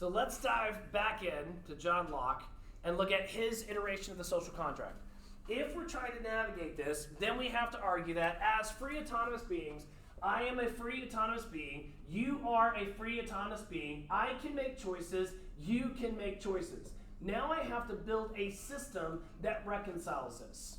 So let's dive back in to John Locke and look at his iteration of the social contract. If we're trying to navigate this, then we have to argue that as free autonomous beings, I am a free autonomous being, you are a free autonomous being, I can make choices, you can make choices. Now I have to build a system that reconciles this,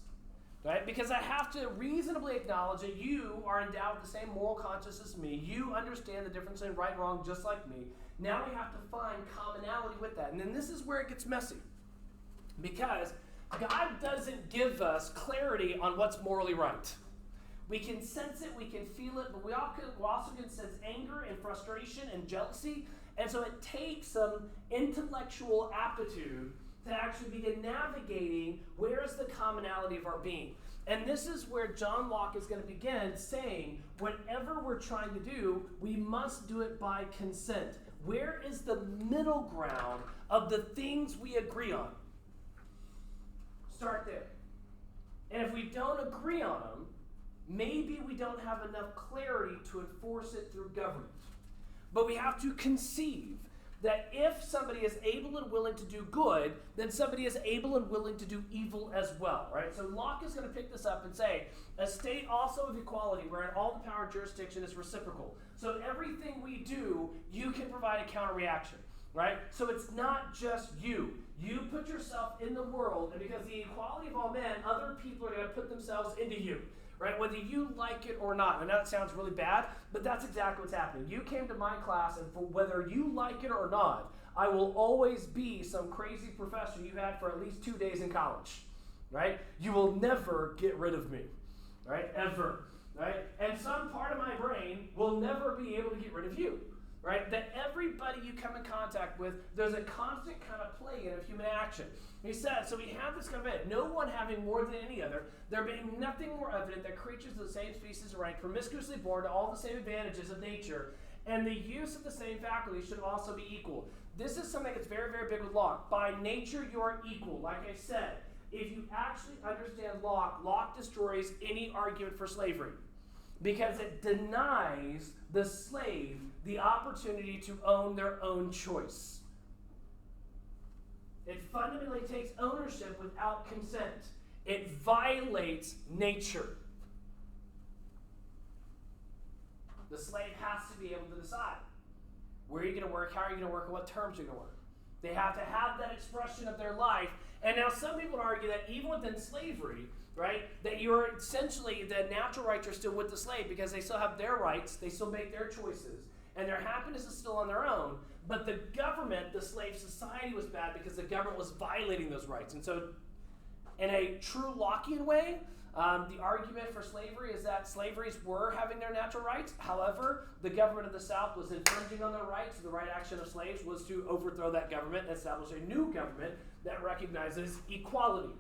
right? Because I have to reasonably acknowledge that you are endowed with the same moral consciousness as me, you understand the difference in right and wrong just like me. Now we have to find commonality with that. And then this is where it gets messy. Because God doesn't give us clarity on what's morally right. We can sense it, we can feel it, but we also can sense anger and frustration and jealousy. And so it takes some intellectual aptitude to actually begin navigating where is the commonality of our being. And this is where John Locke is going to begin saying, whatever we're trying to do, we must do it by consent. Where is the middle ground of the things we agree on? Start there. And if we don't agree on them, maybe we don't have enough clarity to enforce it through government. But we have to conceive that if somebody is able and willing to do good, then somebody is able and willing to do evil as well, right? So Locke is going to pick this up and say, a state also of equality, wherein all the power and jurisdiction is reciprocal. So everything we do, you can provide a counter-reaction, right? So it's not just you. You put yourself in the world, and because the equality of all men, other people are going to put themselves into you, right? Whether you like it or not. I know that sounds really bad, but that's exactly what's happening. You came to my class, and for whether you like it or not, I will always be some crazy professor you had for at least 2 days in college, right? You will never get rid of me, right? Ever, right? And some part of my brain will never be able to get rid of you, right? That everybody you come in contact with, there's a constant kind of play of human action. He says, so we have this kind of event, no one having more than any other, there being nothing more evident that creatures of the same species are ranked promiscuously born to all the same advantages of nature, and the use of the same faculties should also be equal. This is something that's very, very big with Locke. By nature, you are equal. Like I said, if you actually understand Locke, Locke destroys any argument for slavery, because it denies the slave the opportunity to own their own choice. It fundamentally takes ownership without consent. It violates nature. The slave has to be able to decide where you're going to work, how you're going to work, and what terms you're going to work. They have to have that expression of their life. And now some people argue that even within slavery, right, that you're essentially, the natural rights are still with the slave because they still have their rights, they still make their choices, and their happiness is still on their own. But the government, the slave society was bad because the government was violating those rights. And so in a true Lockean way, the argument for slavery is that slaveries were having their natural rights. However, the government of the South was infringing on their rights. The right action of slaves was to overthrow that government and establish a new government that recognizes equality.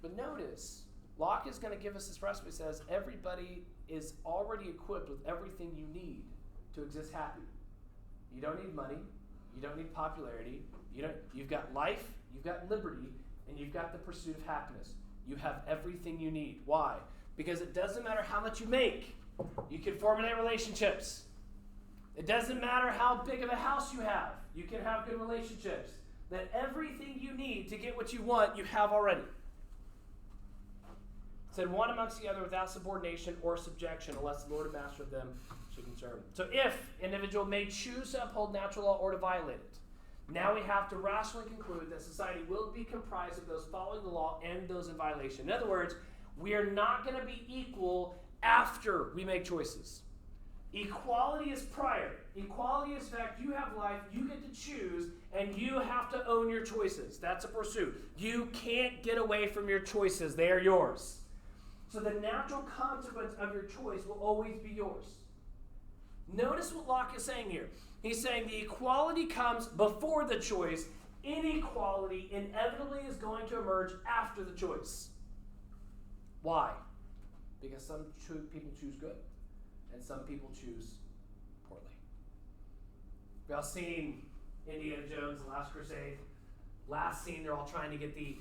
But notice, Locke is going to give us this recipe. It says everybody is already equipped with everything you need to exist happy. You don't need money. You don't need popularity. You've got life, you've got liberty, and you've got the pursuit of happiness. You have everything you need. Why? Because it doesn't matter how much you make. You can formulate relationships. It doesn't matter how big of a house you have. You can have good relationships. That everything you need to get what you want, you have already. It said one amongst the other without subordination or subjection, unless the Lord and master of them should concern them. So if an individual may choose to uphold natural law or to violate it, now we have to rationally conclude that society will be comprised of those following the law and those in violation. In other words, we are not going to be equal after we make choices. Equality is prior. Equality is fact, you have life, you get to choose, and you have to own your choices. That's a pursuit. You can't get away from your choices. They are yours. So the natural consequence of your choice will always be yours. Notice what Locke is saying here. He's saying the equality comes before the choice. Inequality inevitably is going to emerge after the choice. Why? Because some people choose good and some people choose poorly. We've all seen Indiana Jones, The Last Crusade. Last scene, they're all trying to get the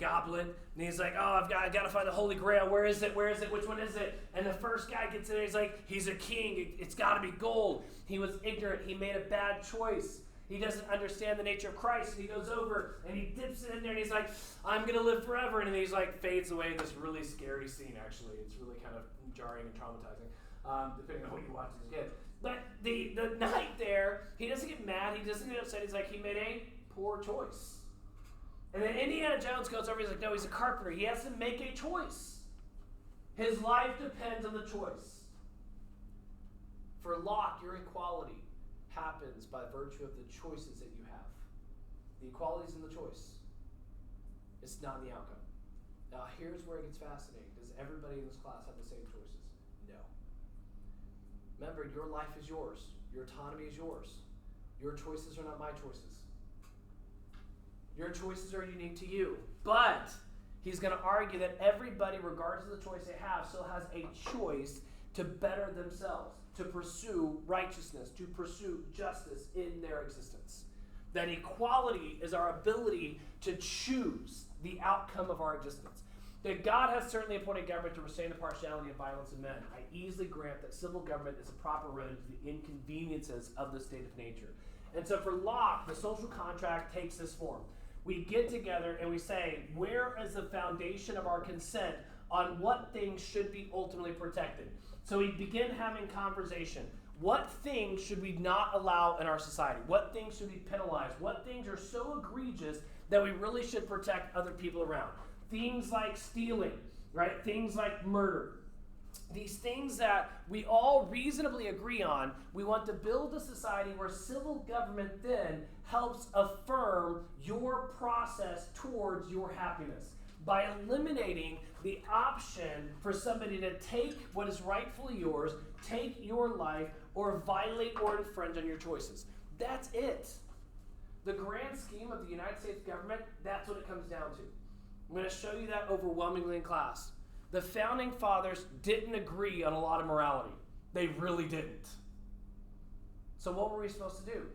goblet, and he's like, "Oh, I got to find the Holy Grail. Where is it? Where is it? Which one is it?" And the first guy gets in, he's like, "He's a king. It's got to be gold." He was ignorant. He made a bad choice. He doesn't understand the nature of Christ. And he goes over and he dips it in there, and he's like, "I'm gonna live forever." And then he's like fades away in this really scary scene. Actually, it's really kind of jarring and traumatizing, depending on what you watch as a kid. But the knight there, he doesn't get mad. He doesn't get upset. He's like, he made a poor choice. And then Indiana Jones goes over, he's like, no, he's a carpenter. He has to make a choice. His life depends on the choice. For Locke, your equality happens by virtue of the choices that you have. The equality is in the choice. It's not in the outcome. Now, here's where it gets fascinating. Does everybody in this class have the same choices? No. Remember, your life is yours. Your autonomy is yours. Your choices are not my choices. Your choices are unique to you. But he's going to argue that everybody, regardless of the choice they have, still has a choice to better themselves, to pursue righteousness, to pursue justice in their existence. That equality is our ability to choose the outcome of our existence. That God has certainly appointed government to restrain the partiality and violence of men. I easily grant that civil government is a proper remedy to the inconveniences of the state of nature. And so for Locke, the social contract takes this form. We get together and we say, where is the foundation of our consent on what things should be ultimately protected? So we begin having conversation. What things should we not allow in our society? What things should be penalized? What things are so egregious that we really should protect other people around? Things like stealing, right? Things like murder. These things that we all reasonably agree on, we want to build a society where civil government then helps affirm your process towards your happiness by eliminating the option for somebody to take what is rightfully yours, take your life, or violate or infringe on your choices. That's it. The grand scheme of the United States government, that's what it comes down to. I'm going to show you that overwhelmingly in class. The founding fathers didn't agree on a lot of morality. They really didn't. So what were we supposed to do?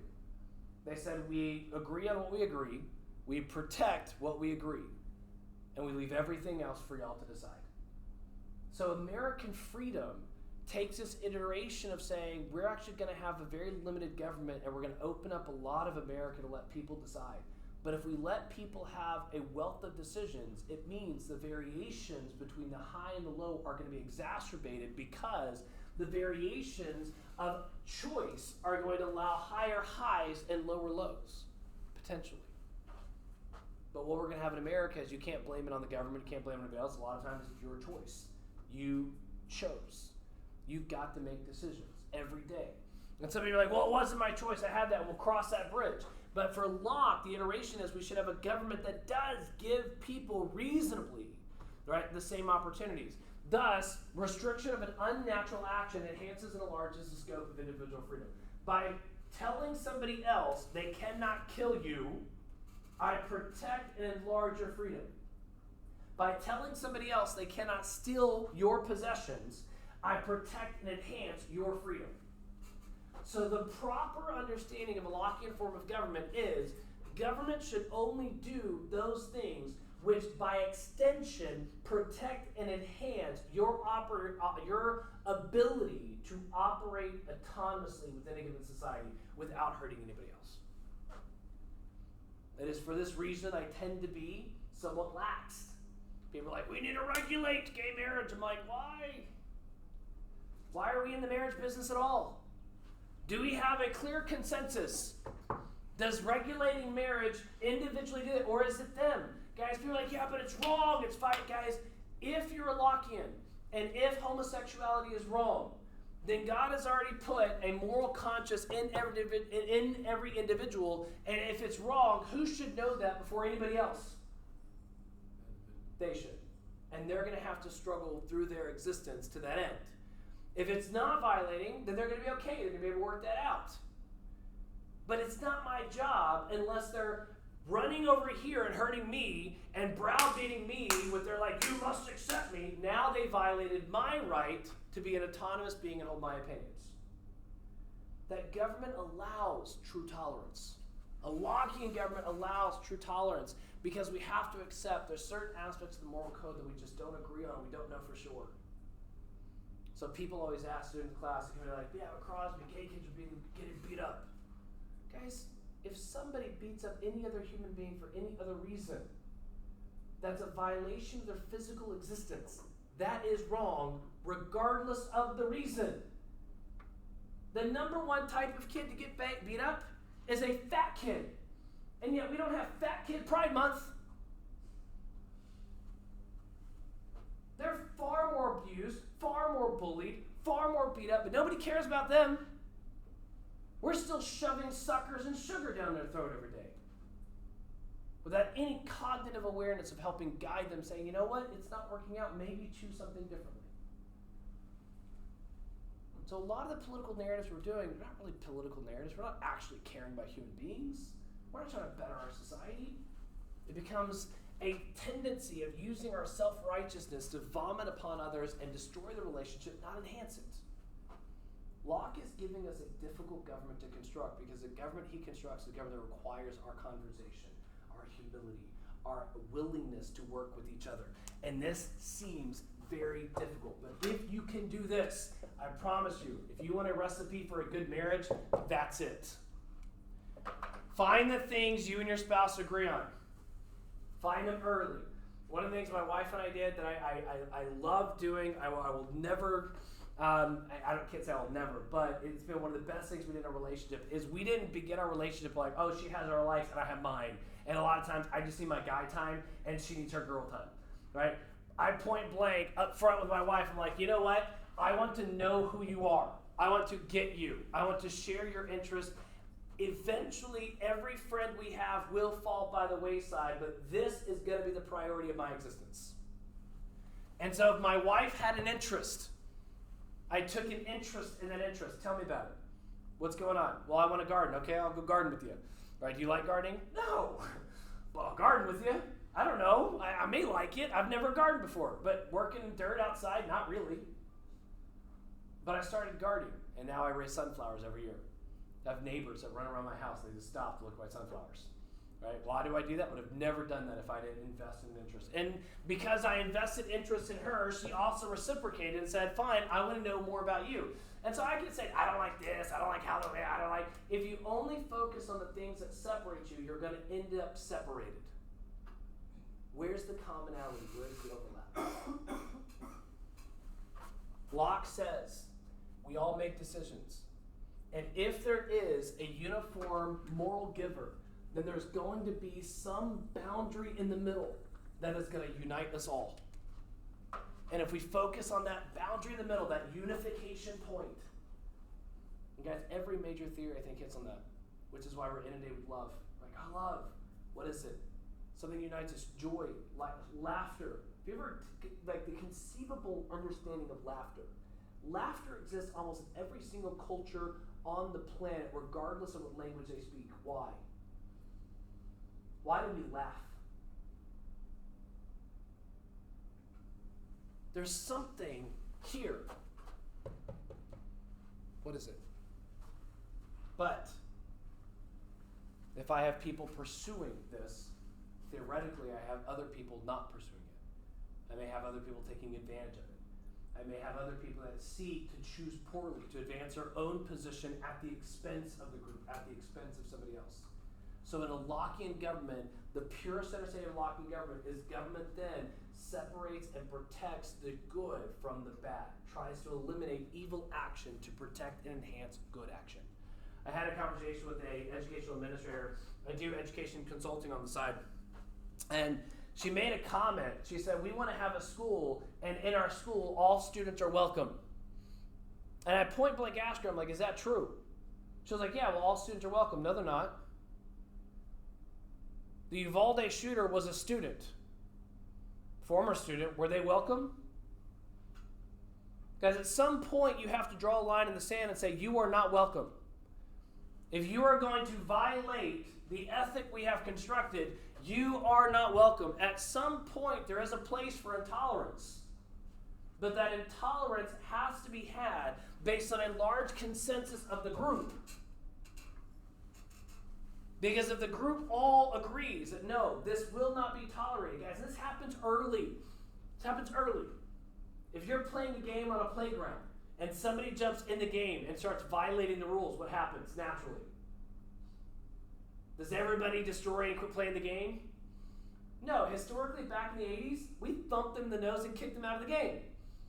They said we agree on what we agree, we protect what we agree, and we leave everything else for y'all to decide. So American freedom takes this iteration of saying we're actually going to have a very limited government and we're going to open up a lot of America to let people decide. But if we let people have a wealth of decisions, it means the variations between the high and the low are going to be exacerbated because the variations of choice are going to allow higher highs and lower lows, potentially. But what we're going to have in America is you can't blame it on the government, you can't blame it on anybody else. A lot of times it's your choice. You chose. You've got to make decisions every day. And some of you are like, well, it wasn't my choice. I had that. We'll cross that bridge. But for Locke, the iteration is we should have a government that does give people reasonably, right, the same opportunities. Thus, restriction of an unnatural action enhances and enlarges the scope of individual freedom. By telling somebody else they cannot kill you, I protect and enlarge your freedom. By telling somebody else they cannot steal your possessions, I protect and enhance your freedom. So the proper understanding of a Lockean form of government is government should only do those things which by extension protect and enhance your ability to operate autonomously within a given society without hurting anybody else. It is for this reason I tend to be somewhat lax. People are like, we need to regulate gay marriage. I'm like, why? Why are we in the marriage business at all? Do we have a clear consensus? Does regulating marriage individually do it, or is it them? Guys, people are like, yeah, but it's wrong. It's fine. Guys, if you're a Lockean, and if homosexuality is wrong, then God has already put a moral conscience in every individual, and if it's wrong, who should know that before anybody else? They should. And they're going to have to struggle through their existence to that end. If it's not violating, then they're going to be okay. They're going to be able to work that out. But it's not my job unless they're running over here and hurting me and browbeating me with their like, you must accept me. Now they violated my right to be an autonomous being and hold my opinions. That government allows true tolerance. A Lockean government allows true tolerance because we have to accept there's certain aspects of the moral code that we just don't agree on, we don't know for sure. So people always ask students in class, they're like, yeah, but Crosby, gay kids are getting beat up. Guys, if somebody beats up any other human being for any other reason, that's a violation of their physical existence. That is wrong, regardless of the reason. The number one type of kid to get beat up is a fat kid. And yet we don't have Fat Kid Pride Month. They're far more abused, far more bullied, far more beat up, but nobody cares about them. We're still shoving suckers and sugar down their throat every day, without any cognitive awareness of helping guide them, saying, you know what, it's not working out, maybe choose something differently. So a lot of the political narratives we're doing, they're not really political narratives. We're not actually caring about human beings. We're not trying to better our society. It becomes a tendency of using our self-righteousness to vomit upon others and destroy the relationship, not enhance it. Locke is giving us a difficult government to construct because the government he constructs is a government that requires our conversation, our humility, our willingness to work with each other. And this seems very difficult. But if you can do this, I promise you, if you want a recipe for a good marriage, that's it. Find the things you and your spouse agree on. Find them early. One of the things my wife and I did that I love doing, I will never, can't say I will never, but it's been one of the best things we did in our relationship, is we didn't begin our relationship like, oh, she has her life and I have mine. And a lot of times I just need my guy time and she needs her girl time, right? I point blank up front with my wife, I'm like, you know what? I want to know who you are. I want to get you. I want to share your interests. Eventually, every friend we have will fall by the wayside, but this is going to be the priority of my existence. And so if my wife had an interest, I took an interest in that interest. Tell me about it. What's going on? Well, I want to garden. Okay, I'll go garden with you. Right? Do you like gardening? No. Well, I'll garden with you. I don't know. I may like it. I've never gardened before. But working in dirt outside, not really. But I started gardening, and now I raise sunflowers every year. I have neighbors that run around my house. They just stop to look at my sunflowers. Right? Why do I do that? Would have never done that if I didn't invest in interest. And because I invested interest in her, she also reciprocated and said, fine, I want to know more about you. And so I can say, I don't like this, I don't like Halloween, I don't like... If you only focus on the things that separate you, you're going to end up separated. Where's the commonality? Where's the overlap? Locke says, we all make decisions. And if there is a uniform moral giver, then there's going to be some boundary in the middle that is going to unite us all. And if we focus on that boundary in the middle, that unification point, and guys, every major theory I think hits on that, which is why we're inundated with love. Like, oh, love, what is it? Something unites us, joy, laughter. Have you ever, like the conceivable understanding of laughter? Laughter exists almost in every single culture on the planet, regardless of what language they speak. Why? Why do we laugh? There's something here. What is it? But if I have people pursuing this, theoretically I have other people not pursuing it. I may have other people taking advantage of it. I may have other people that seek to choose poorly, to advance their own position at the expense of the group, at the expense of somebody else. So in a Lockean government, the purest understanding of Lockean government is government then separates and protects the good from the bad, tries to eliminate evil action to protect and enhance good action. I had a conversation with an educational administrator. I do education consulting on the side. And she made a comment. She said, we want to have a school, and in our school, all students are welcome. And I point blank asked her, I'm like, is that true? She was like, yeah, well, all students are welcome. No, they're not. The Uvalde shooter was a student. Former student. Were they welcome? Guys, at some point, you have to draw a line in the sand and say, you are not welcome. If you are going to violate the ethic we have constructed, you are not welcome. At some point, there is a place for intolerance. But that intolerance has to be had based on a large consensus of the group. Because if the group all agrees that no, this will not be tolerated, guys, this happens early. This happens early. If you're playing a game on a playground and somebody jumps in the game and starts violating the rules, what happens naturally? Does everybody destroy and quit playing the game? No, historically back in the 80s, we thumped them in the nose and kicked them out of the game.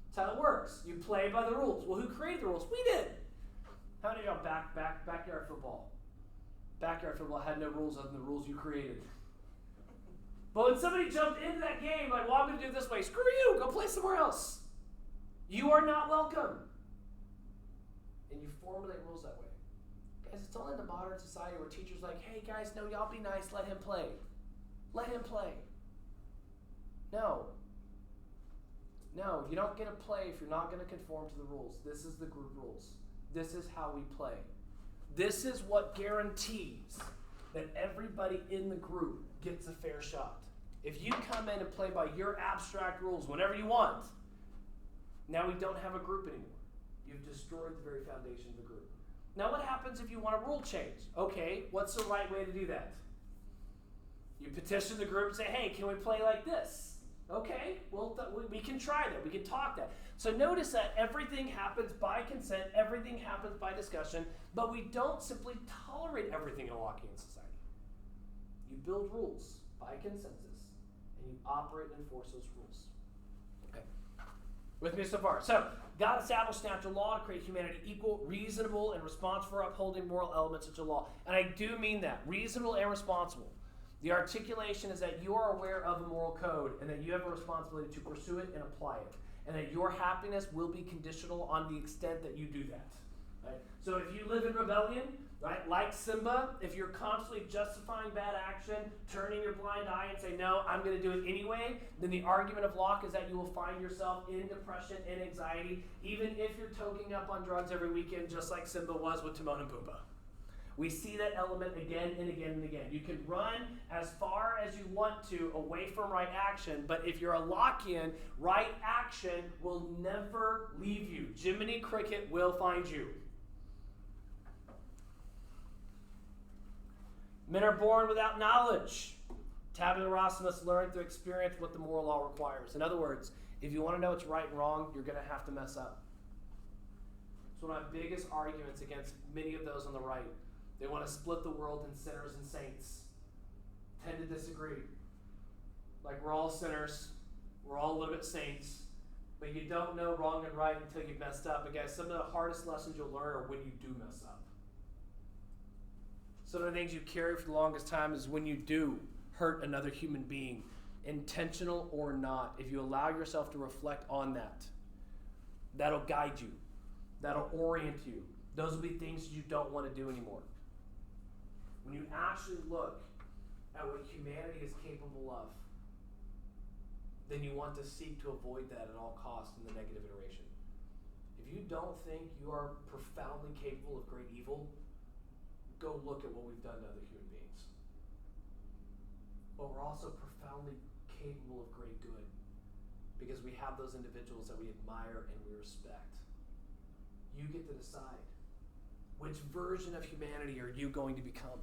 That's how it works. You play by the rules. Well, who created the rules? We did. How many of y'all backyard football? Backyard football had no rules other than the rules you created. But when somebody jumped into that game, like, well, I'm going to do it this way. Screw you. Go play somewhere else. You are not welcome. And you formulate rules that way. Guys, it's only in the modern society where teachers are like, hey, guys, no, y'all be nice. Let him play. Let him play. No. No, you don't get to play if you're not going to conform to the rules. This is the group rules. This is how we play. This is what guarantees that everybody in the group gets a fair shot. If you come in and play by your abstract rules whenever you want, now we don't have a group anymore. You've destroyed the very foundation of the group. Now what happens if you want a rule change? Okay, what's the right way to do that? You petition the group and say, hey, can we play like this? Okay, well, we can try that. We can talk that. So notice that everything happens by consent. Everything happens by discussion. But we don't simply tolerate everything in a Lockean society. You build rules by consensus, and you operate and enforce those rules. Okay, with me so far? So, God established natural law to create humanity equal, reasonable, and responsible for upholding moral elements of the law. And I do mean that, reasonable and responsible. The articulation is that you are aware of a moral code and that you have a responsibility to pursue it and apply it. And that your happiness will be conditional on the extent that you do that. Right? So if you live in rebellion, right, like Simba, if you're constantly justifying bad action, turning your blind eye and say, no, I'm going to do it anyway, then the argument of Locke is that you will find yourself in depression and anxiety, even if you're toking up on drugs every weekend, just like Simba was with Timon and Pumbaa. We see that element again and again and again. You can run as far as you want to away from right action, but if you're a Lockean, right action will never leave you. Jiminy Cricket will find you. Men are born without knowledge. Tabula rasa must learn through experience what the moral law requires. In other words, if you want to know what's right and wrong, you're going to have to mess up. It's one of my biggest arguments against many of those on the right. They want to split the world in sinners and saints. Tend to disagree. Like we're all sinners, we're all a little bit saints, but you don't know wrong and right until you've messed up. And guys, some of the hardest lessons you'll learn are when you do mess up. Some of the things you carry for the longest time is when you do hurt another human being, intentional or not. If you allow yourself to reflect on that, that'll guide you. That'll orient you. Those will be things you don't want to do anymore. When you actually look at what humanity is capable of, then you want to seek to avoid that at all costs in the negative iteration. If you don't think you are profoundly capable of great evil, go look at what we've done to other human beings. But we're also profoundly capable of great good because we have those individuals that we admire and we respect. You get to decide. Which version of humanity are you going to become?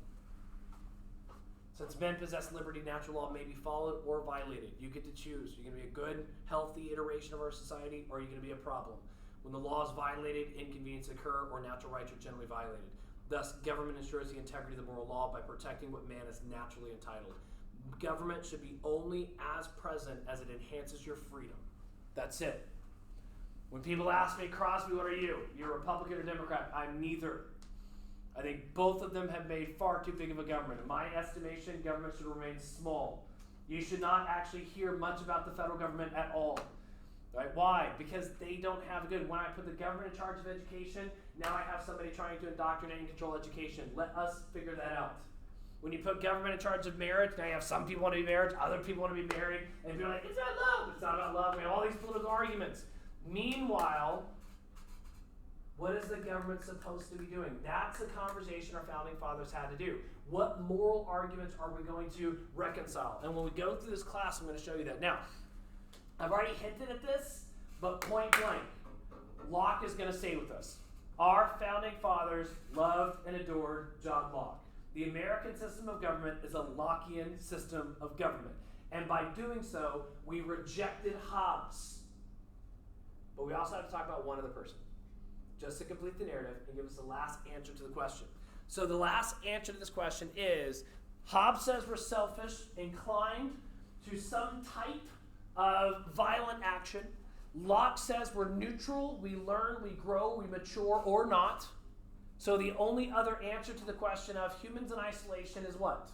Since men possess liberty, natural law may be followed or violated. You get to choose. You're going to be a good, healthy iteration of our society, or are you going to be a problem? When the law is violated, inconvenience occur, or natural rights are generally violated. Thus, government ensures the integrity of the moral law by protecting what man is naturally entitled. Government should be only as present as it enhances your freedom. That's it. When people ask me, Crosby, what are you? You're a Republican or Democrat? I'm neither. I think both of them have made far too big of a government. In my estimation, government should remain small. You should not actually hear much about the federal government at all. Right? Why? Because they don't have a good. When I put the government in charge of education, now I have somebody trying to indoctrinate and control education. Let us figure that out. When you put government in charge of marriage, now you have some people want to be married, other people want to be married, and you're like, it's not love. It's not about love. We have all these political arguments. Meanwhile, what is the government supposed to be doing? That's a conversation our founding fathers had to do. What moral arguments are we going to reconcile? And when we go through this class, I'm going to show you that. Now, I've already hinted at this, but point blank, Locke is going to stay with us. Our founding fathers loved and adored John Locke. The American system of government is a Lockean system of government. And by doing so, we rejected Hobbes. But we also have to talk about one other person, just to complete the narrative and give us the last answer to the question. So the last answer to this question is, Hobbes says we're selfish, inclined to some type of violent action. Locke says we're neutral, we learn, we grow, we mature, or not. So the only other answer to the question of humans in isolation is what?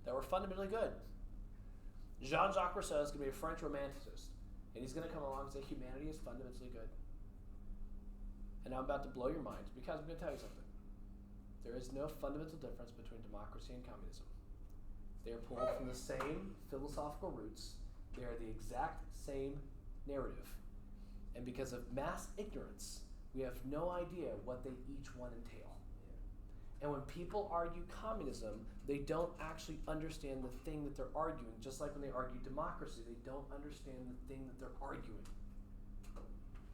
That we're fundamentally good. Jean Jacques Rousseau is going to be a French romanticist, and he's going to come along and say humanity is fundamentally good. And I'm about to blow your minds, because I'm going to tell you something. There is no fundamental difference between democracy and communism. They are pulled from the same philosophical roots. They are the exact same narrative. And because of mass ignorance, we have no idea what they each one entail. And when people argue communism, they don't actually understand the thing that they're arguing, just like when they argue democracy, they don't understand the thing that they're arguing.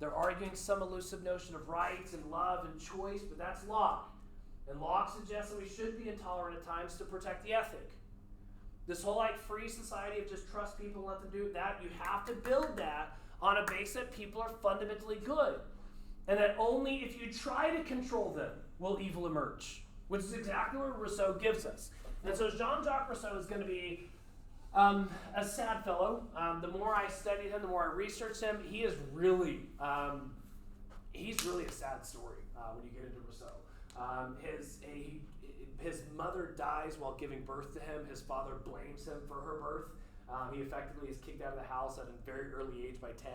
They're arguing some elusive notion of rights and love and choice, but that's Locke. And Locke suggests that we should be intolerant at times to protect the ethic. This whole free society of just trust people and let them do that, you have to build that on a base that people are fundamentally good. And that only if you try to control them will evil emerge, which is exactly what Rousseau gives us. And so Jean Jacques Rousseau is going to be a sad fellow. The more I studied him, the more I researched him, he is really, he's really a sad story when you get into Rousseau. His mother dies while giving birth to him. His father blames him for her birth. He effectively is kicked out of the house at a very early age by 10.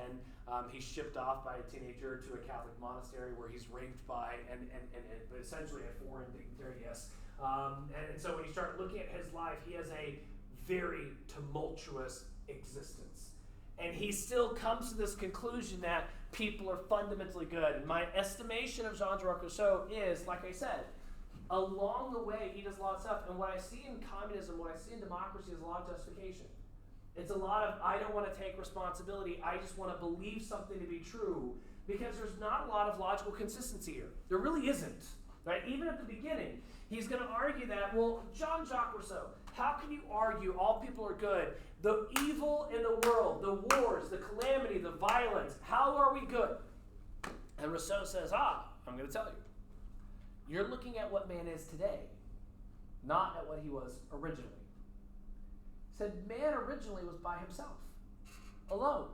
He's shipped off by a teenager to a Catholic monastery where he's raped by, but essentially a foreign dignitary, yes. And so when you start looking at his life, he has a very tumultuous existence. And he still comes to this conclusion that people are fundamentally good. And my estimation of Jean Jacques Rousseau is, like I said, along the way, he does a lot of stuff. And what I see in communism, what I see in democracy is a lot of justification. It's a lot of, I don't want to take responsibility. I just want to believe something to be true, because there's not a lot of logical consistency here. There really isn't. Right? Even at the beginning, he's going to argue that, well, Jean Jacques Rousseau, how can you argue all people are good? The evil in the world, the wars, the calamity, the violence, how are we good? And Rousseau says, I'm going to tell you. You're looking at what man is today, not at what he was originally. He said man originally was by himself, alone.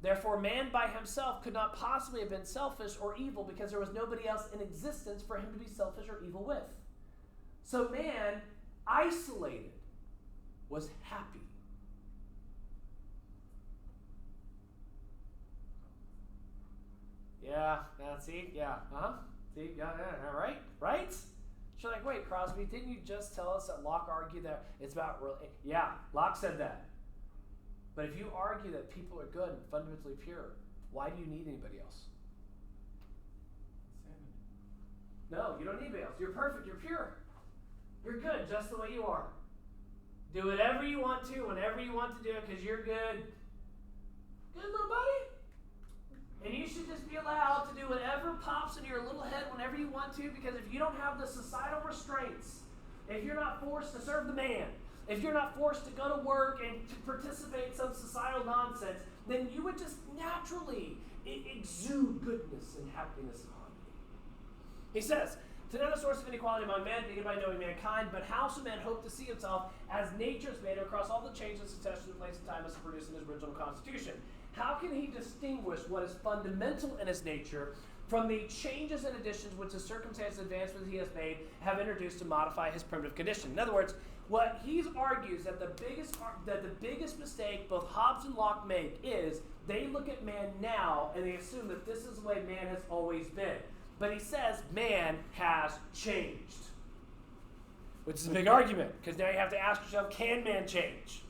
Therefore, man by himself could not possibly have been selfish or evil, because there was nobody else in existence for him to be selfish or evil with. So man, isolated, was happy. Yeah, see, right? She's like, wait, Crosby, didn't you just tell us that Locke argued that it's about, yeah, Locke said that. But if you argue that people are good and fundamentally pure, why do you need anybody else? No, you don't need anybody else. You're perfect, you're pure. You're good just the way you are. Do whatever you want to, whenever you want to do it, because you're good. Good, little buddy. And you should just be allowed to do whatever pops into your little head whenever you want to, because if you don't have the societal restraints, if you're not forced to serve the man, if you're not forced to go to work and to participate in some societal nonsense, then you would just naturally exude goodness and happiness and harmony. He says, to know the source of inequality among men, beginning by knowing mankind, but how should man hope to see himself as nature's made him across all the changes and successions of place and time as produced in his original constitution? How can he distinguish what is fundamental in his nature from the changes and additions which the circumstances and advancements he has made have introduced to modify his primitive condition? In other words, what he argues that the biggest mistake both Hobbes and Locke make is they look at man now and they assume that this is the way man has always been. But he says man has changed, which is a big argument, because now you have to ask yourself, can man change?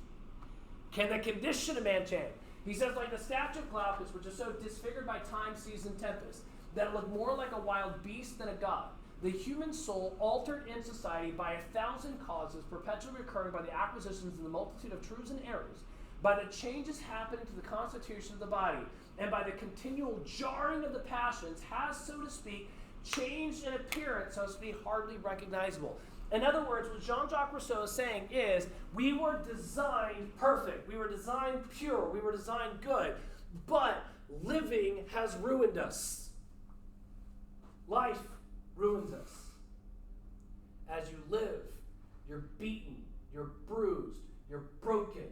Can the condition of man change? He says, like the statue of Glaucus, which is so disfigured by time, seas, and tempest, that it looked more like a wild beast than a god. The human soul, altered in society by 1,000 causes, perpetually recurring by the acquisitions and the multitude of truths and errors, by the changes happening to the constitution of the body, and by the continual jarring of the passions, has, so to speak, changed in appearance so as to be hardly recognizable. In other words, what Jean Jacques Rousseau is saying is, we were designed perfect. We were designed pure. We were designed good. But living has ruined us. Life ruins us. As you live, you're beaten, you're bruised, you're broken.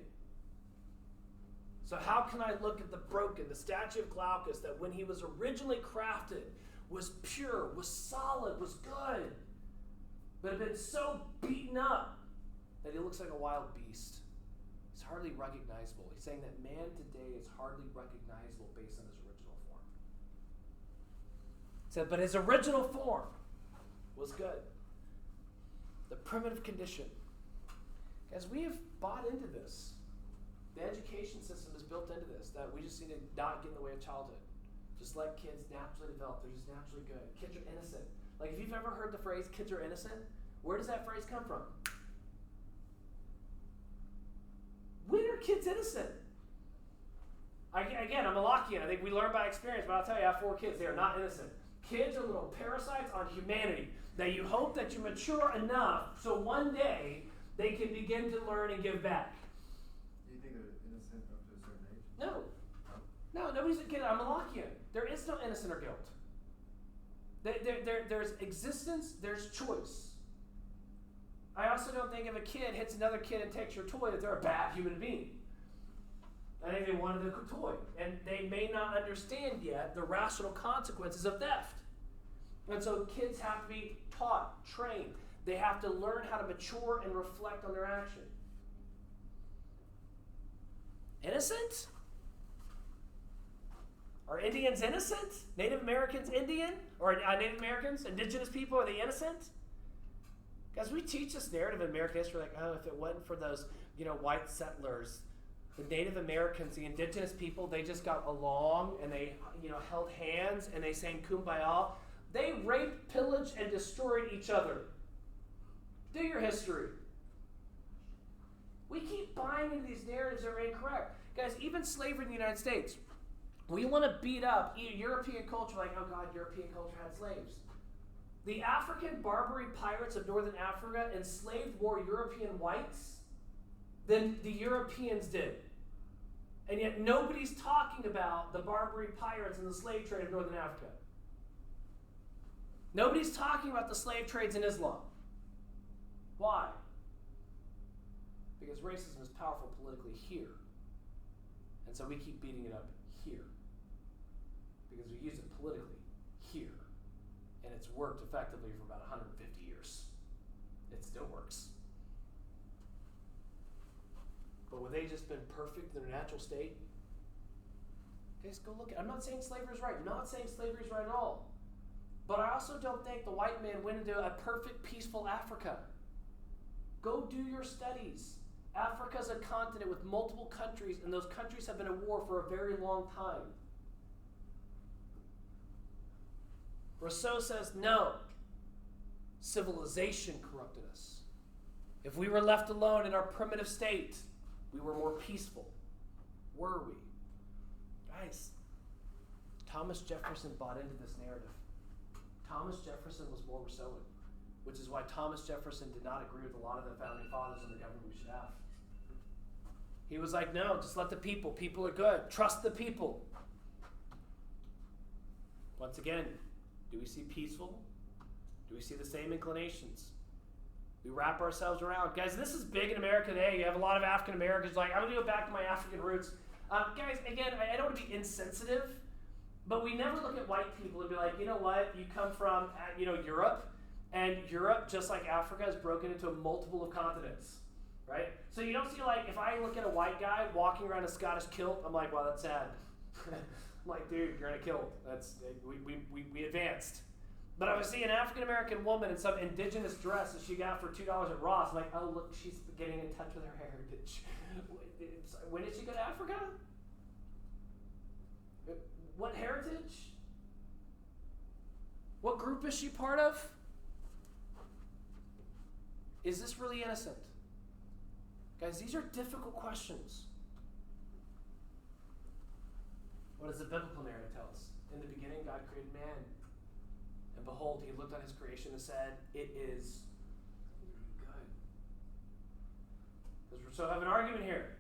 So how can I look at the broken, the statue of Glaucus, that when he was originally crafted, was pure, was solid, was good, but had been so beaten up that he looks like a wild beast. He's hardly recognizable. He's saying that man today is hardly recognizable based on his original form. He said, but his original form was good. The primitive condition. Guys, we have bought into this. The education system is built into this, that we just need to not get in the way of childhood. Just let kids naturally develop. They're just naturally good. Kids are innocent. Like, if you've ever heard the phrase, kids are innocent, where does that phrase come from? When are kids innocent? Again, I'm a Lockean. I think we learn by experience, but I'll tell you, I have 4 kids. They are not innocent. Kids are little parasites on humanity that you hope that you mature enough so one day they can begin to learn and give back. Do you think they're innocent up to a certain age? No. No, nobody's a kid. I'm a Lockean. There is no innocent or guilt. There's existence, there's choice. I also don't think if a kid hits another kid and takes your toy that they're a bad human being. I think they wanted the toy. And they may not understand yet the rational consequences of theft. And so kids have to be taught, trained. They have to learn how to mature and reflect on their action. Innocent? Are Indians innocent? Native Americans Indian? Or Native Americans, indigenous people, are they innocent? Guys, we teach this narrative in American history like, oh, if it wasn't for those, white settlers, the Native Americans, the indigenous people, they just got along and they, held hands and they sang Kumbaya. They raped, pillaged, and destroyed each other. Do your history. We keep buying into these narratives that are incorrect. Guys, even slavery in the United States, we want to beat up European culture like, oh God, European culture had slaves. The African Barbary pirates of northern Africa enslaved more European whites than the Europeans did. And yet nobody's talking about the Barbary pirates and the slave trade of northern Africa. Nobody's talking about the slave trades in Islam. Why? Because racism is powerful politically here. And so we keep beating it up here. Because we use it politically here. And it's worked effectively for about 150 years. It still works. But would they just been perfect in their natural state? Guys, go look. I'm not saying slavery is right. I'm not saying slavery is right at all. But I also don't think the white man went into a perfect, peaceful Africa. Go do your studies. Africa's a continent with multiple countries, and those countries have been at war for a very long time. Rousseau says, no. Civilization corrupted us. If we were left alone in our primitive state, we were more peaceful. Were we? Guys, Thomas Jefferson bought into this narrative. Thomas Jefferson was more Rousseauan, which is why Thomas Jefferson did not agree with a lot of the founding fathers on the government we should have. He was like, no, just let the people. People are good. Trust the people. Once again, do we see peaceful? Do we see the same inclinations? We wrap ourselves around. Guys, this is big in America today. You have a lot of African Americans like, I'm going to go back to my African roots. Guys, again, I don't want to be insensitive, but we never look at white people and be like, you know what? You come from, Europe, and Europe, just like Africa, is broken into a multiple of continents, right? So you don't see, like, if I look at a white guy walking around a Scottish kilt, I'm like, wow, that's sad. I'm like, dude, you're in a kilt. We advanced. But I would see an African-American woman in some indigenous dress that she got for $2 at Ross. I'm like, oh, look, she's getting in touch with her heritage. When did she go to Africa? What heritage? What group is she part of? Is this really innocent? Guys, these are difficult questions. What does the biblical narrative tell us? In the beginning, God created man. And behold, he looked on his creation and said, it is Does Rousseau have an argument here?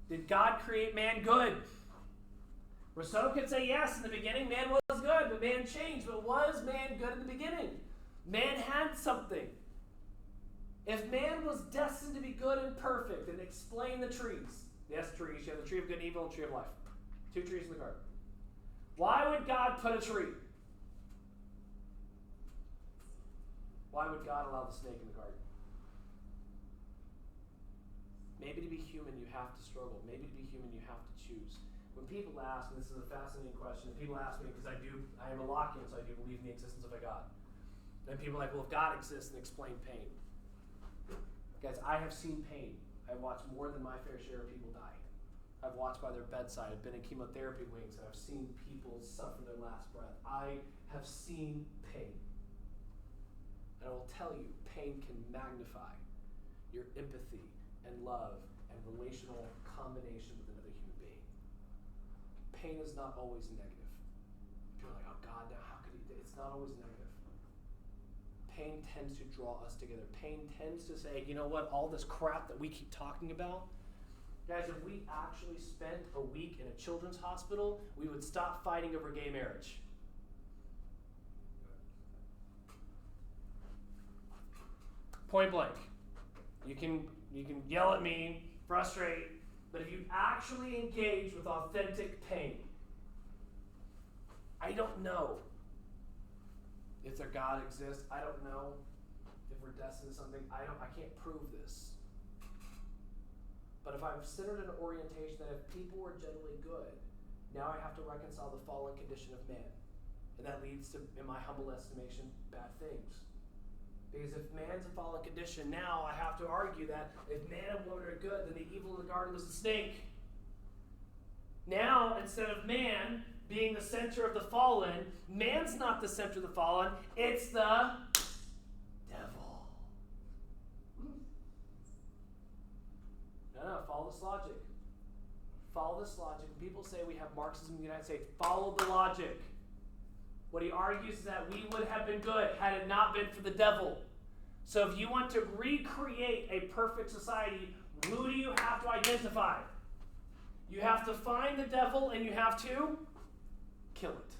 Did God create man good? Rousseau could say yes, in the beginning man was good, but man changed. But was man good in the beginning? Man had something. If man was destined to be good and perfect, and explain the trees. Yes, trees. You have the tree of good and evil and the tree of life. 2 trees in the garden. Why would God put a tree? Why would God allow the snake in the garden? Maybe to be human you have to struggle. Maybe to be human you have to choose. When people ask, and this is a fascinating question, and people ask me, because I am a Lockean, so I do believe in the existence of a God. And people are like, well, if God exists, then explain pain. Guys, I have seen pain. I've watched more than my fair share of people die. I've watched by their bedside. I've been in chemotherapy wings, and I've seen people suffer their last breath. I have seen pain. And I will tell you, pain can magnify your empathy and love and relational combination with another human being. Pain is not always negative. People are like, oh God, now how could he? It's not always negative. Pain tends to draw us together. Pain tends to say, you know what, all this crap that we keep talking about, guys, if we actually spent a week in a children's hospital, we would stop fighting over gay marriage. Point blank. You can yell at me, frustrate, but if you actually engage with authentic pain, I don't know if their God exists. I don't know if we're destined to something. I can't prove this. But if I've centered an orientation that if people were generally good, now I have to reconcile the fallen condition of man. And that leads to, in my humble estimation, bad things. Because if man's a fallen condition, now I have to argue that if man and woman are good, then the evil of the garden was the snake. Now, instead of man being the center of the fallen, man's not the center of the fallen, it's the devil. No, follow this logic. Follow this logic. When people say we have Marxism in the United States, follow the logic. What he argues is that we would have been good had it not been for the devil. So if you want to recreate a perfect society, who do you have to identify? You have to find the devil and you have to kill it.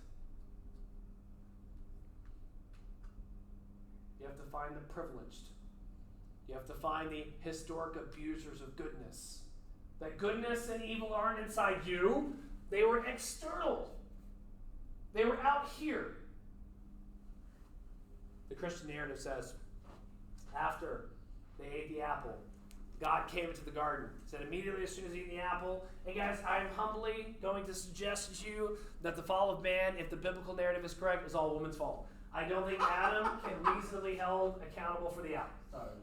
You have to find the privileged. You have to find the historic abusers of goodness. That goodness and evil aren't inside you. They were external. They were out here. The Christian narrative says, after they ate the apple, God came into the garden. Said immediately as soon as he ate the apple, and guys, I'm humbly going to suggest to you that the fall of man, if the biblical narrative is correct, is all woman's fault. I don't think Adam can reasonably held accountable for the apple.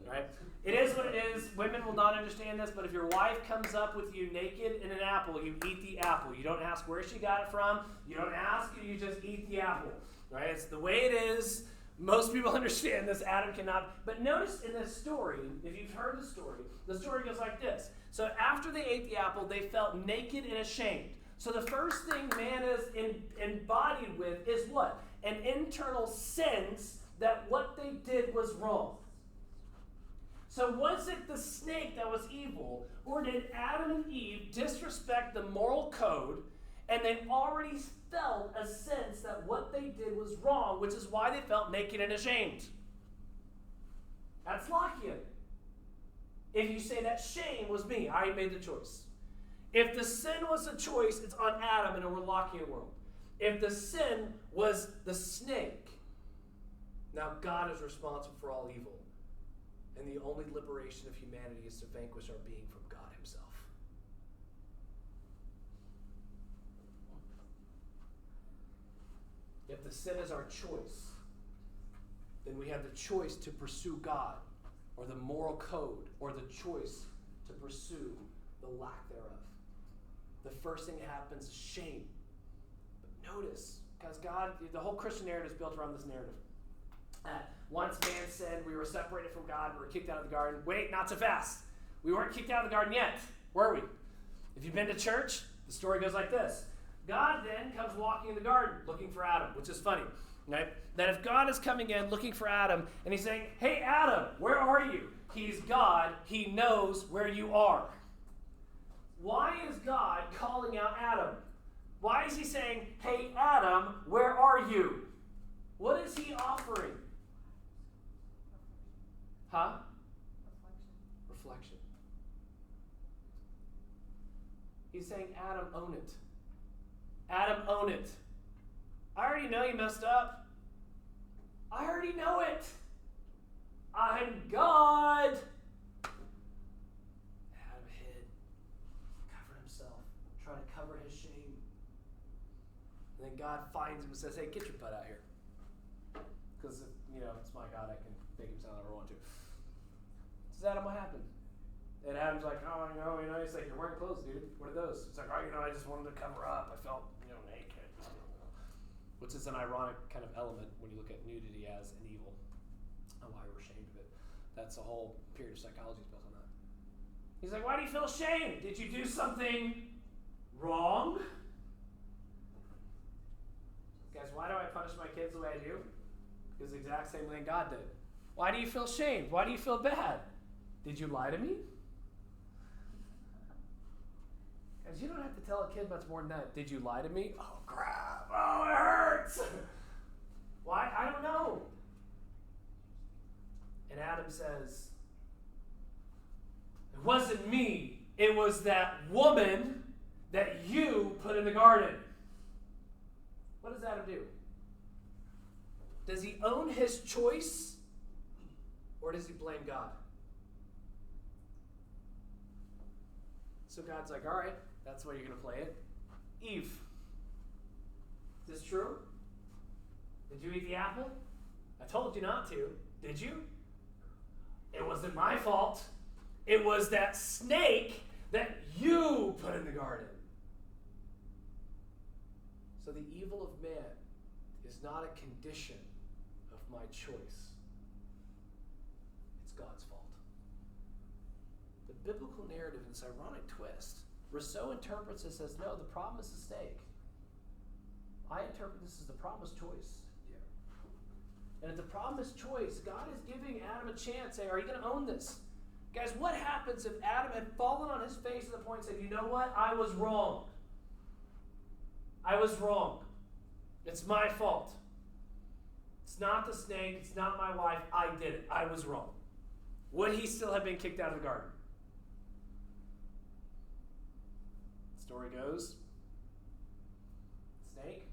Right? It is what it is. Women will not understand this, but if your wife comes up with you naked in an apple, you eat the apple. You don't ask where she got it from. You don't ask, you just eat the apple. Right? It's the way it is. Most people understand this. Adam cannot. But notice in this story, if you've heard the story goes like this. So after they ate the apple, they felt naked and ashamed. So the first thing man is embodied with is what? An internal sense that what they did was wrong. So was it the snake that was evil, or did Adam and Eve disrespect the moral code, and they already felt a sense that what they did was wrong, which is why they felt naked and ashamed? That's Lockean. If you say that shame was me, I made the choice. If the sin was a choice, it's on Adam in a Lockean world. If the sin was the snake, now God is responsible for all evil. And the only liberation of humanity is to vanquish our being from God himself. If the sin is our choice, then we have the choice to pursue God, or the moral code, or the choice to pursue the lack thereof. The first thing that happens is shame. But notice, because God, the whole Christian narrative is built around this narrative. Once man said we were separated from God, we were kicked out of the garden. Wait, not so fast. We weren't kicked out of the garden yet, were we? If you've been to church, the story goes like this. God then comes walking in the garden looking for Adam, which is funny. Right? That if God is coming in looking for Adam, and he's saying, hey, Adam, where are you? He's God. He knows where you are. Why is God calling out Adam? Why is he saying, hey, Adam, where are you? What is he offering? Huh? Reflection. He's saying, Adam, own it. Adam, own it. I already know you messed up. I already know it. I'm God. Adam hid, covered himself, trying to cover his shame. And then God finds him and says, hey, get your butt out here. Because, it's my God, I can make him sound however I want to. Says, Adam, what happened? And Adam's like, oh, he's like, you're wearing clothes, dude. What are those? It's like, oh, I just wanted to cover up. I felt, naked. Which is an ironic kind of element when you look at nudity as an evil and why we're ashamed of it. That's a whole period of psychology built on that. He's like, why do you feel ashamed? Did you do something wrong? Guys, why do I punish my kids the way I do? Because the exact same thing God did. Why do you feel ashamed? Why do you feel bad? Did you lie to me? Guys, you don't have to tell a kid much more than that. Did you lie to me? Oh, crap. Oh, it hurts. Why? I don't know. And Adam says, it wasn't me. It was that woman that you put in the garden. What does Adam do? Does he own his choice, or does he blame God? So God's like, all right, that's the way you're going to play it. Eve, is this true? Did you eat the apple? I told you not to. Did you? It wasn't my fault. It was that snake that you put in the garden. So the evil of man is not a condition of my choice. It's God's fault. The biblical narrative in this ironic twist, Rousseau interprets this as, no, the problem is the snake. I interpret this as the problem is choice. Yeah. And if the problem is choice, God is giving Adam a chance. Say, are you going to own this? Guys, what happens if Adam had fallen on his face at the point and said, you know what? I was wrong. I was wrong. It's my fault. It's not the snake. It's not my wife. I did it. I was wrong. Would he still have been kicked out of the garden? The story goes, snake,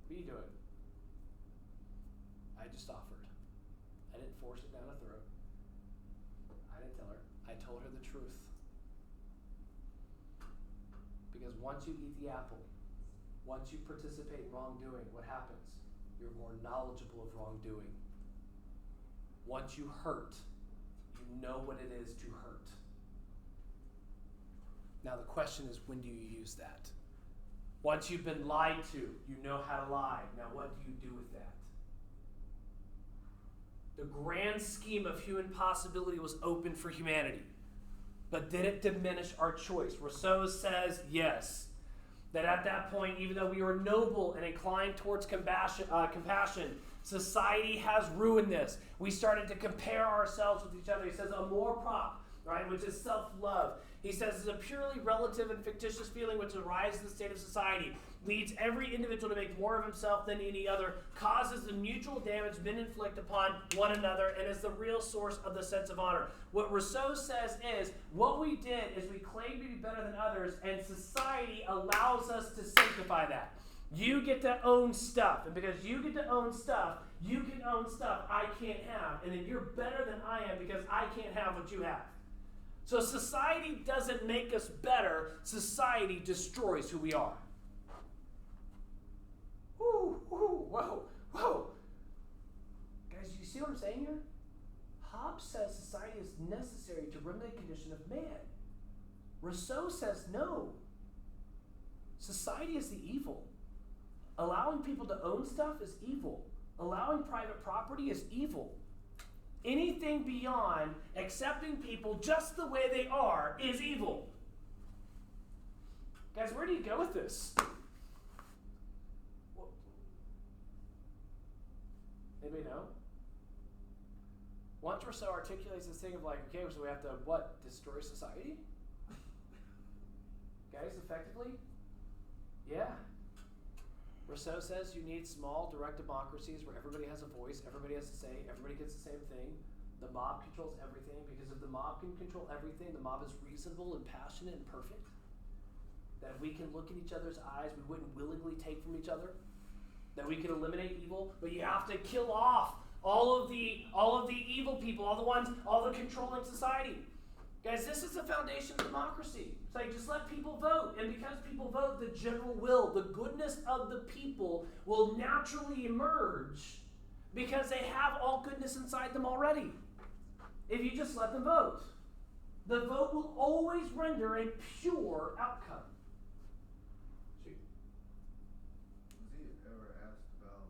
what are you doing? I just offered. I didn't force it down her throat. I didn't tell her. I told her the truth. Because once you eat the apple, once you participate in wrongdoing, what happens? You're more knowledgeable of wrongdoing. Once you hurt, you know what it is to hurt. Now the question is, when do you use that? Once you've been lied to, you know how to lie. Now what do you do with that? The grand scheme of human possibility was open for humanity. But did it diminish our choice? Rousseau says yes. That at that point, even though we were noble and inclined towards compassion, society has ruined this. We started to compare ourselves with each other. He says amour propre, right, which is self-love. He says it's a purely relative and fictitious feeling which arises in the state of society, leads every individual to make more of himself than any other, causes the mutual damage men inflict upon one another, and is the real source of the sense of honor. What Rousseau says is, what we did is we claimed to be better than others, and society allows us to sanctify that. You get to own stuff, and because you get to own stuff, you can own stuff I can't have, and then you're better than I am because I can't have what you have. So society doesn't make us better, society destroys who we are. Whoa, whoa. Guys, you see what I'm saying here? Hobbes says society is necessary to remedy the condition of man. Rousseau says no. Society is the evil. Allowing people to own stuff is evil. Allowing private property is evil. Anything beyond accepting people just the way they are is evil. Guys, where do you go with this? Anybody know? Once Rousseau articulates this thing of like, okay, so we have to, what, destroy society? Guys, effectively? Yeah. Rousseau says you need small, direct democracies where everybody has a voice, everybody has to say, everybody gets the same thing. The mob controls everything, because if the mob can control everything, the mob is reasonable and passionate and perfect. That if we can look in each other's eyes, we wouldn't willingly take from each other. That we can eliminate evil, but you have to kill off all of the evil people, all the controlling society. Guys, this is the foundation of democracy. It's like, just let people vote. And because people vote, the general will, the goodness of the people will naturally emerge because they have all goodness inside them already. If you just let them vote. The vote will always render a pure outcome. Was he ever asked about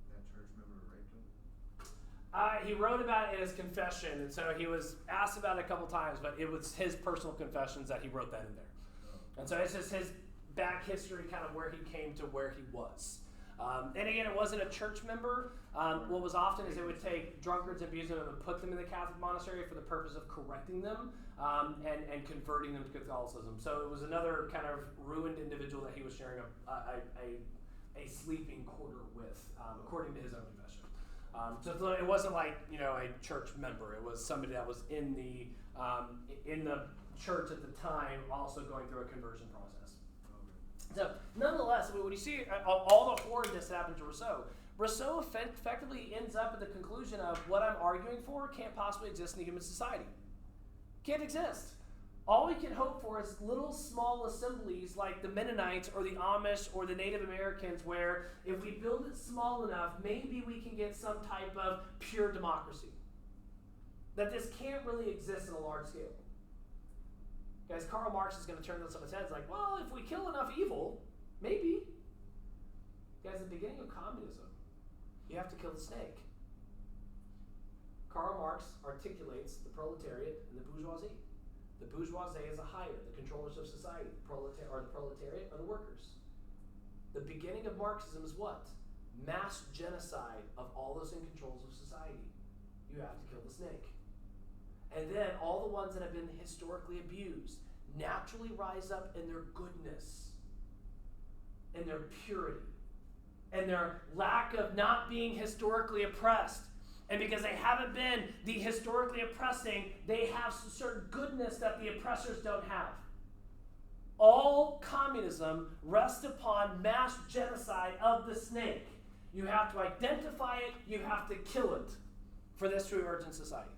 that church member raped him? He wrote about it in his confession, and so he was asked about it a couple times, but it was his personal confessions that he wrote that in there. Oh. And so it's just his back history, kind of where he came to where he was. And again, it wasn't a church member. What was often is they would take drunkards and abuse them and put them in the Catholic monastery for the purpose of correcting them and converting them to Catholicism. So it was another kind of ruined individual that he was sharing a sleeping quarter with, according to his own confession. So it wasn't like, a church member. It was somebody that was in the church at the time, also going through a conversion process. So, nonetheless, when you see all the horridness that happened to Rousseau effectively ends up at the conclusion of what I'm arguing for can't possibly exist in a human society. Can't exist. All we can hope for is little small assemblies like the Mennonites or the Amish or the Native Americans, where if we build it small enough, maybe we can get some type of pure democracy. That this can't really exist in a large scale. Guys, Karl Marx is going to turn this on its head. It's like, well, if we kill enough evil, maybe. Guys, the beginning of communism, you have to kill the snake. Karl Marx articulates the proletariat and the bourgeoisie. The bourgeoisie is the higher, the controllers of society. The proletariat are the workers. The beginning of Marxism is what? Mass genocide of all those in controls of society. You have to kill the snake. And then all the ones that have been historically abused naturally rise up in their goodness, in their purity, and their lack of not being historically oppressed. And because they haven't been the historically oppressing, they have some certain goodness that the oppressors don't have. All communism rests upon mass genocide of the snake. You have to identify it, you have to kill it for this to emerge in society.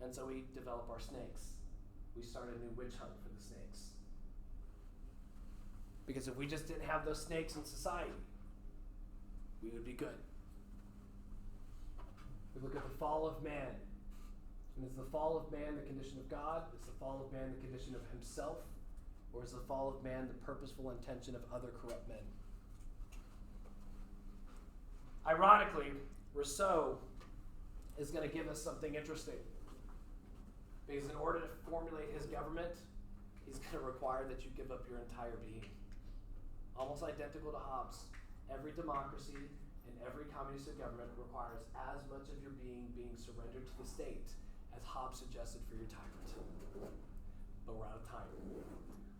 And so we develop our snakes. We start a new witch hunt for the snakes. Because if we just didn't have those snakes in society, we would be good. We look at the fall of man. And is the fall of man the condition of God? Is the fall of man the condition of himself? Or is the fall of man the purposeful intention of other corrupt men? Ironically, Rousseau is going to give us something interesting. Because in order to formulate his government, he's going to require that you give up your entire being. Almost identical to Hobbes. Every democracy and every communist government requires as much of your being surrendered to the state as Hobbes suggested for your tyrant. But we're out of time.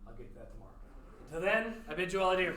I'll get to that tomorrow. Until then, I bid you all adieu.